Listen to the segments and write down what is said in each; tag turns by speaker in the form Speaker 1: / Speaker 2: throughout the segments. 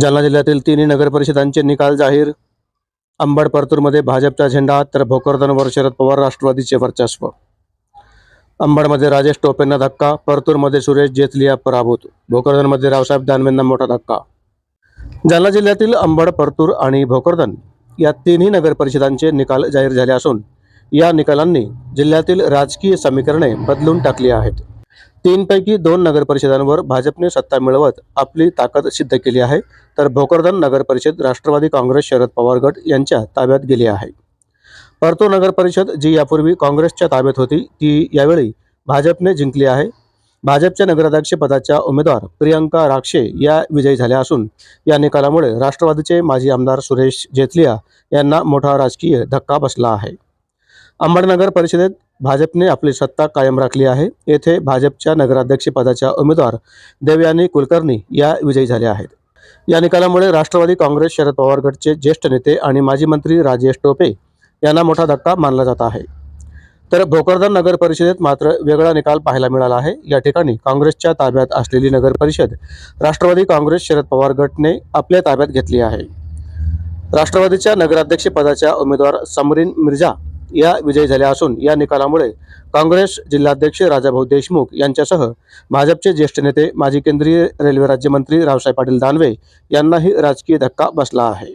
Speaker 1: जालना जिल्ह्यातील तिन्ही नगरपरिषदांचे निकाल जाहीर। अंबड परतूरमध्ये भाजपचा झेंडा तर भोकरदनवर शरद पवार राष्ट्रवादीचे वर्चस्व। अंबडमध्ये राजेश टोपेंना धक्का, परतूरमध्ये सुरेश जेथलिया पराभूत, भोकरदनमध्ये रावसाहेब दानवेंना मोठा धक्का। जालना जिल्ह्यातील अंबड, परतूर आणि भोकरदन या तिन्ही नगरपरिषदांचे निकाल जाहीर झाले असून या निकालांनी जिल्ह्यातील राजकीय समीकरणे बदलून टाकली आहेत। 3 पैकी 2 नगरपरिषदांवर भाजपने सत्ता मिळवत आपली ताकद सिद्ध केली आहे, तर भोकरदन नगरपरिषद राष्ट्रवादी काँग्रेस शरद पवार गट यांच्या ताब्यात गेली आहे। परतूर नगरपरिषद जी यापूर्वी काँग्रेसच्या ताब्यात होती ती यावेळी भाजपने जिंकली आहे। भाजपच्या नगराध्यक्ष पदाच्या उमेदवार प्रियंका राक्षे या विजयी झाल्या असून या निकालामुळे राष्ट्रवादीचे माजी आमदार सुरेश जेथलिया यांना मोठा राजकीय धक्का बसला आहे। अंबड नगर परिषदेत भाजपने आपली सत्ता कायम राखली आहे। येथे भाजपच्या नगराध्यक्ष पदाच्या उमेदवार देवयानी कुलकर्णी या विजयी झाल्या आहेत। या निकालामुळे राष्ट्रवादी काँग्रेस शरद पवार गटचे ज्येष्ठ नेते आणि माजी मंत्री राजेश टोपे यांना मोठा धक्का मानला जात आहे। तर भोकरदन नगर परिषदेत मात्र वेगळा निकाल पाहायला मिळाला आहे। या ठिकाणी काँग्रेसच्या ताब्यात असलेली नगर परिषद राष्ट्रवादी काँग्रेस शरद पवार गटने आपल्या ताब्यात घेतली आहे। राष्ट्रवादीच्या नगराध्यक्ष पदाच्या उमेदवार समरीन मिर्झा या विजयी झाल्या असून या निकालामुळे काँग्रेस जिल्हाध्यक्ष राजाभाऊ देशमुख यांच्यासह भाजपचे ज्येष्ठ नेते माजी केंद्रीय रेल्वे राज्यमंत्री रावसाहेब पाटील दानवे यांनाही राजकीय धक्का बसला आहे।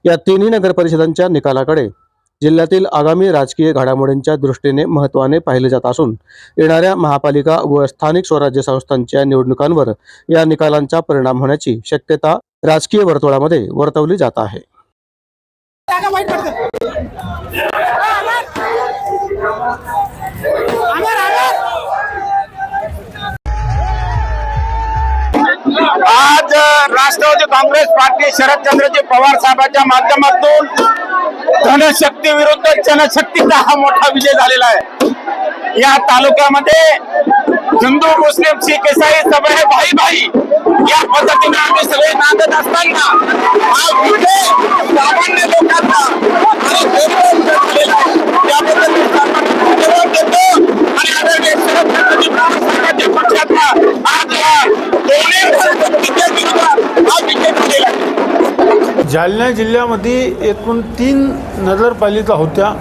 Speaker 1: या तिन्ही नगर परिषदांच्या निकालाकडे जिल्ह्यातील आगामी राजकीय घडामोडींच्या दृष्टीने महत्त्वाने पाहिले जात असून येणाऱ्या महापालिका व स्थानिक स्वराज्य संस्थांच्या निवडणुकांवर या निकालांचा परिणाम होण्याची शक्यता राजकीय वर्तुळामध्ये वर्तवली जात आहे।
Speaker 2: आज राष्ट्रवादी काँग्रेस पार्टी शरदचंद्रजी पवार साहेबांच्या माध्यमातून धनशक्ती विरुद्ध जनशक्तीचा हा मोठा विजय झालेला आहे। या तालुक्यामध्ये हिंदू मुस्लिम शीख ईसाई सगळे हे भाई भाई या पद्धतीने आम्ही सगळे नांदत असताना हा विजय सामान्य लोकांना त्याबद्दल धन्यवाद देतो आणि आदरणीय शरदचंद्रजी पवार साहेबांच्या पक्षाचा आज या दोन्ही हा विजय झालेला आहे।
Speaker 3: जालना जिल्ह्यामध्ये एकूण 3 नगरपालिका होत्या,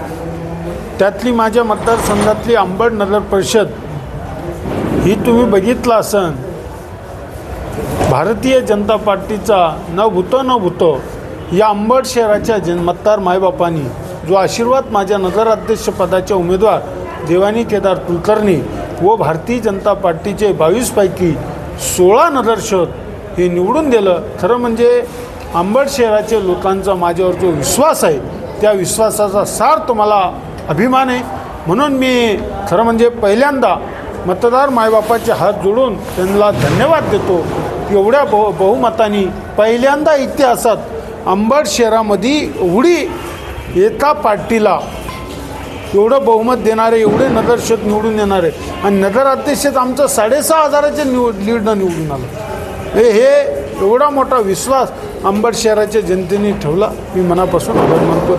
Speaker 3: त्यातली माझ्या मतदारसंघातली अंबड नगर परिषद ही तुम्ही बघितलं असन, भारतीय जनता पार्टीचा न भूतो या अंबड शहराच्या मतदार मायबापांनी जो आशीर्वाद माझ्या नगराध्यक्ष पदाच्या उमेदवार देवानी केदार कुलकर्णी व भारतीय जनता पार्टीचे 22 पैकी 16 नगरसेवक हे निवडून दिलं। खरं म्हणजे अंबड शहराच्या लोकांचा माझ्यावर जो विश्वास आहे त्या विश्वासाचा सार तुम्हाला अभिमान आहे। म्हणून मी खरं म्हणजे पहिल्यांदा मतदार मायबापाचे हात जोडून त्यांना धन्यवाद देतो। एवढ्या बहुमताने पहिल्यांदा इतिहासात अंबड शहरामध्ये एवढी एका पार्टीला एवढं बहुमत देणारे एवढे नगरसेवक निवडून येणारे आणि नगराध्यक्षात आमचं 6,500च्या लीडनं निवडून आलं। हे एवढा मोठा विश्वास अंबड शहराच्या जनतेने ठेवला। मी मनापासून आभार मानतो।